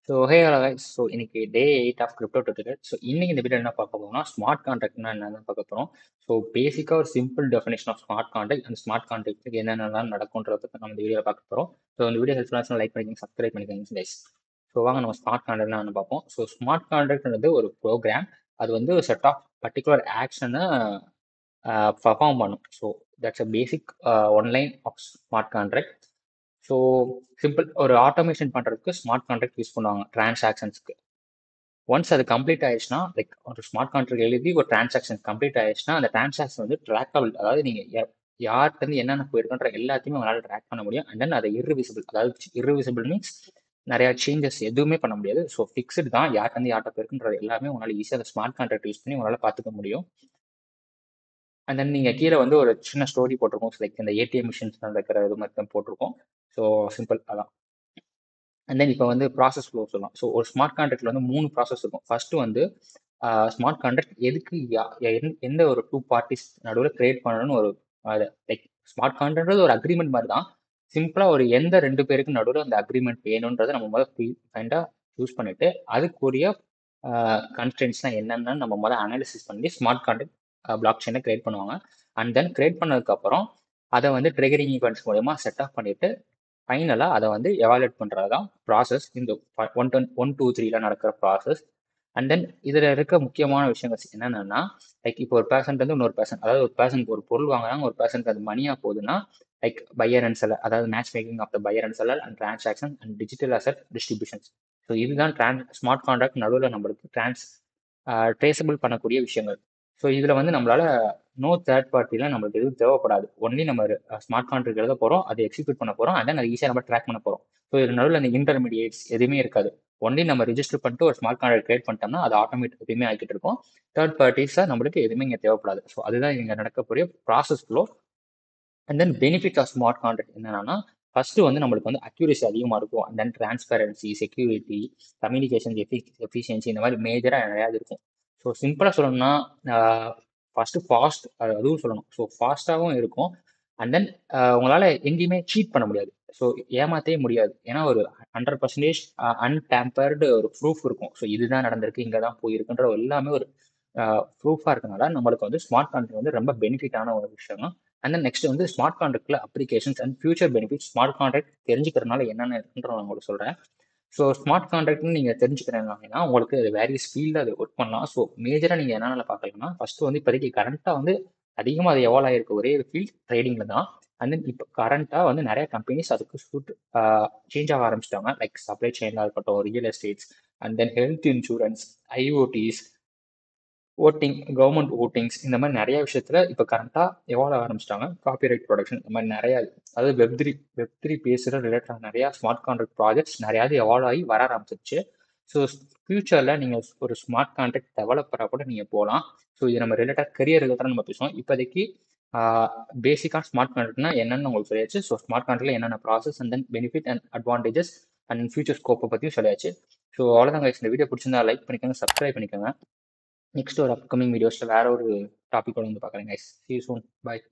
ஹே guys. இன்னைக்கு டே 8 of crypto tutorial. இன்னைக்கு இந்த வீடியோ என்ன பார்க்க போறோம்னா ஸ்மார்ட் கான்ட்ராக்ட்னா என்னன்னு பார்க்க போறோம். பேசிக்காக ஒரு simple definition of smart contract அந்த ஸ்மார்ட் கான்ட்ராக்ட்டுக்கு என்னென்னலாம் நடக்கும்ன்றத பற்றி நம்ம இந்த வீடியோவில் பார்க்க போகிறோம். இந்த வீடியோ ஹெல்ப்ஃபுல்லாக லைக் பண்ணிக்கோங்க, சப்ஸ்கிரைப் பண்ணிக்கோங்க கைஸ். வாங்க நம்ம ஸ்மார்ட் கான்ட்ராக்ட்னா என்ன பார்ப்போம். ஸ்மார்ட் கான்ட்ராக்ட்ன்றது ஒரு ப்ரோக்ராம். அது வந்து ஒரு செட் ஆஃப் பர்டிகுலர் ஆக்ஷனை பர்ஃபார்ம் பண்ணும். That's a basic online of smart contract. So simple ஒரு ஆட்டோமேஷன் பண்ணுறதுக்கு ஸ்மார்ட் கான்ட்ராக்ட் யூஸ் பண்ணுவாங்க டிரான்சாக்ஷன்ஸ்க்கு. ஒன்ஸ் அது கம்ப்ளீட் ஆயிடுச்சுன்னா, லைக் ஒரு ஸ்மார்ட் கான்ட்ராக்ட் எழுதி ஒரு டிரான்சாக்ஷன் கம்ப்ளீட் ஆயிடுச்சுன்னா, அந்த டிரான்சாக்ஷன் வந்து ட்ராக்கபிள். அதாவது நீங்கள் யார்கிட்ட என்னென்ன போயிருக்குன்ற எல்லாத்தையுமே உங்களால் ட்ராக் பண்ண முடியும். அண்ட் தென் அதை இர்ரிவிசிபிள். அதாவது இர்ரிவிசிபிள் மீன்ஸ் நிறையா சேஞ்சஸ் எதுவுமே பண்ண முடியாது. ஃபிக்ஸ்டு தான் யார்கிட்ட யார்கிட்ட போயிருக்குன்றது எல்லாமே உங்களால் ஈஸியாக அந்த ஸ்மார்ட் கான்ட்ராக்ட் யூஸ் பண்ணி உங்களால் பார்த்துக்க முடியும். அண்ட் தென் நீங்கள் கீழே வந்து ஒரு சின்ன ஸ்டோரி போட்டிருக்கோம். லைக் இந்த ஏடிஎம் மிஷின்ஸ் இருக்கிற இது மாதிரி தான் போட்டிருக்கோம். சிம்பிள் அதான். அண்ட் தென் இப்போ வந்து ப்ராசஸ் ஃப்ளோ சொல்லலாம். ஒரு ஸ்மார்ட் கான்ட்ராக்டில் வந்து 3 ப்ராசஸ் இருக்கும். ஃபர்ஸ்ட் வந்து ஸ்மார்ட் கான்ட்ராக்ட் எதுக்கு எந்த ஒரு 2 பார்ட்டிஸ் நடுவில் கிரியேட் பண்ணணும்னு ஒரு லைக் ஸ்மார்ட் கான்ட்ராக்ட் ஒரு அக்ரிமெண்ட் மாதிரி தான். சிம்பிளாக ஒரு எந்த 2 பேருக்கு நடுவில் அந்த அக்ரிமெண்ட் வேணுன்றதை நம்ம முதல்ல ஃபைண்டாக யூஸ் பண்ணிட்டு அதுக்குரிய கன்ஸ்டன்ட்ஸ்லாம் என்னென்னு நம்ம முதல்ல அனாலிசிஸ் பண்ணி ஸ்மார்ட் கான்ட்ராக்ட் பிளாக் செயினை கிரியேட் பண்ணுவாங்க. அண்ட் தென் கிரியேட் பண்ணதுக்கப்புறம் அதை வந்து ட்ரிகரிங் ஈவெண்ட்ஸ் மூலயமா செட் ஆஃப் பண்ணிட்டு ஃபைனலாக அதை வந்து எவாலுவேட் பண்ணுறது தான் ப்ராசஸ். இந்த 1 2 3 நடக்கிற ப்ராசஸ். அண்ட் தென் இதில் இருக்க முக்கியமான விஷயங்கள் என்னென்னா, லைக் இப்போ ஒரு பேர்சன்ட் வந்து இன்னொரு பேர்சன், அதாவது ஒரு பேர்சனுக்கு ஒரு பொருள் வாங்குறாங்க, ஒரு பேர்சனுக்கு அது மணியாக போகுதுன்னா, லைக் பையர் அண்ட் செல்லர், அதாவது match making of the buyer and seller and transaction and digital asset distributions. இதுதான் ஸ்மார்ட் கான்ட்ராக்ட் நடுவில் நம்மளுக்கு ட்ரேசபிள் பண்ணக்கூடிய விஷயங்கள். இதில் வந்து நம்மளால நோ தேர்ட் பார்ட்டிலாம் நம்மளுக்கு எதுவும் தேவைப்படாது. ஒன்லி நம்ம ஸ்மார்ட் கான்ட்ராக்ட் எழுத போகிறோம், அதை எக்ஸிக்யூட் பண்ண போகிறோம், அண்ட் அதை ஈஸியாக நம்ம ட்ராக் பண்ண போகிறோம். இதில் நடுவில் அந்த இன்டர்மீடியேட்ஸ் எதுவுமே இருக்காது. ஒன்லி நம்ம ரிஜிஸ்டர் பண்ணிட்டு ஒரு ஸ்மார்ட் கான்ட்ராக்ட் கிரியேட் பண்ணிட்டோம்னா அது ஆட்டோமேட்டிக் எப்பயுமே ஆகிட்டு இருக்கும். தேர்ட் பார்ட்டிஸாக நம்மளுக்கு எதுவுமே இங்கே தேவைப்படாது. அதுதான் இங்கே நடக்கக்கூடிய process flow. And then benefit of smart contract என்னன்னா, ஃபர்ஸ்ட் வந்து நம்மளுக்கு வந்து அக்யூரசி அதிகமாக இருக்கும். And then transparency, security, communication efficiency, இந்த மாதிரி மேஜராக நிறையா இருக்கும். சிம்பிளாக சொல்லணும்னா ஃபர்ஸ்ட் ஃபாஸ்ட், அதுவும் சொல்லணும். ஃபாஸ்ட்டாகவும் இருக்கும். அண்ட் தென் உங்களால் எங்கேயுமே சீட் பண்ண முடியாது. ஏமாற்றவே முடியாது. ஏன்னா ஒரு 100% அன்டேம்பர்டு ஒரு ப்ரூஃப் இருக்கும். இதுதான் நடந்திருக்கு, இங்கே தான் போயிருக்குன்ற எல்லாமே ஒரு ப்ரூஃபாக இருக்கனால நம்மளுக்கு வந்து ஸ்மார்ட் கான்ட்ராக்ட் வந்து ரொம்ப பெனிஃபிட்டான ஒரு விஷயம். அண்ட் தென் நெக்ஸ்ட் வந்து ஸ்மார்ட் கான்ட்ராக்டில் applications and future benefits. Smart contract தெரிஞ்சுக்கிறதுனால என்னென்ன இருக்குன்ற நான் உங்களுக்கு சொல்கிறேன். ஸ்மார்ட் கான்ட்ராக்ட்னு நீங்கள் தெரிஞ்சுக்கிறேன் அப்படின்னா உங்களுக்கு வேரியஸ் ஃபீல்டில் அது ஒர்க் பண்ணலாம். மேஜராக நீங்கள் என்னென்ன பார்க்கலாம்னா, ஃபர்ஸ்ட் வந்து இப்போதைக்கு கரண்ட்டாக வந்து அதிகமாக அது எவால்வ் ஆகிருக்க ஒரே ஃபீல்ட் ட்ரேடிங்கில் தான். அண்ட் தென் இப்போ கரண்ட்டாக வந்து நிறைய கம்பெனிஸ் அதுக்கு சேஞ்ச் ஆக ஆரம்பிச்சிட்டாங்க. லைக் சப்ளை செயினாக இருக்கட்டும், real estates, and then health insurance, IoTs, voting, government votings, இந்த மாதிரி நிறைய விஷயத்துல இப்போ கரண்ட்டாக எவால்வ் ஆரம்பிச்சிட்டாங்க. காப்பிரைட் ப்ரொடக்ஷன், இந்த மாதிரி நிறையா, அதாவது வெப்3 பேசுகிற ரிலேட்டட் நிறையா ஸ்மார்ட் கான்ட்ராக்ட் ப்ராஜெக்ட்ஸ் நிறையாவது எவால்வ் ஆகி வர ஆரம்பிச்சிருச்சு. ஃபியூச்சரில் நீங்கள் ஒரு ஸ்மார்ட் கான்ட்ராக்ட் டெவலப்பராக கூட நீங்கள் போகலாம். இது நம்ம கரியர் ரிலேட்டடாக நம்ம பேசுவோம். இப்போதைக்கு பேசிக்கான ஸ்மார்ட் கான்ட்ராக்ட்னா என்னென்னு உங்களுக்கு சொல்லியாச்சு. ஸ்மார்ட் கான்ட்ராக்டில் என்னென்ன process and then benefit and advantages and future ஸ்கோப்பை பற்றியும் சொல்லியாச்சு. அவ்வளோதான் guys. இந்த வீடியோ பிடிச்சிருந்தா லைக் பண்ணிக்கோங்க, சப்ஸ்கிரைப் பண்ணிக்கோங்க. நெக்ஸ்ட் ஒரு அப்கமிங் வீடியோஸில் வேற ஒரு டாப்பிக்கோட வந்து பார்க்குறேன் guys. See you soon. Bye.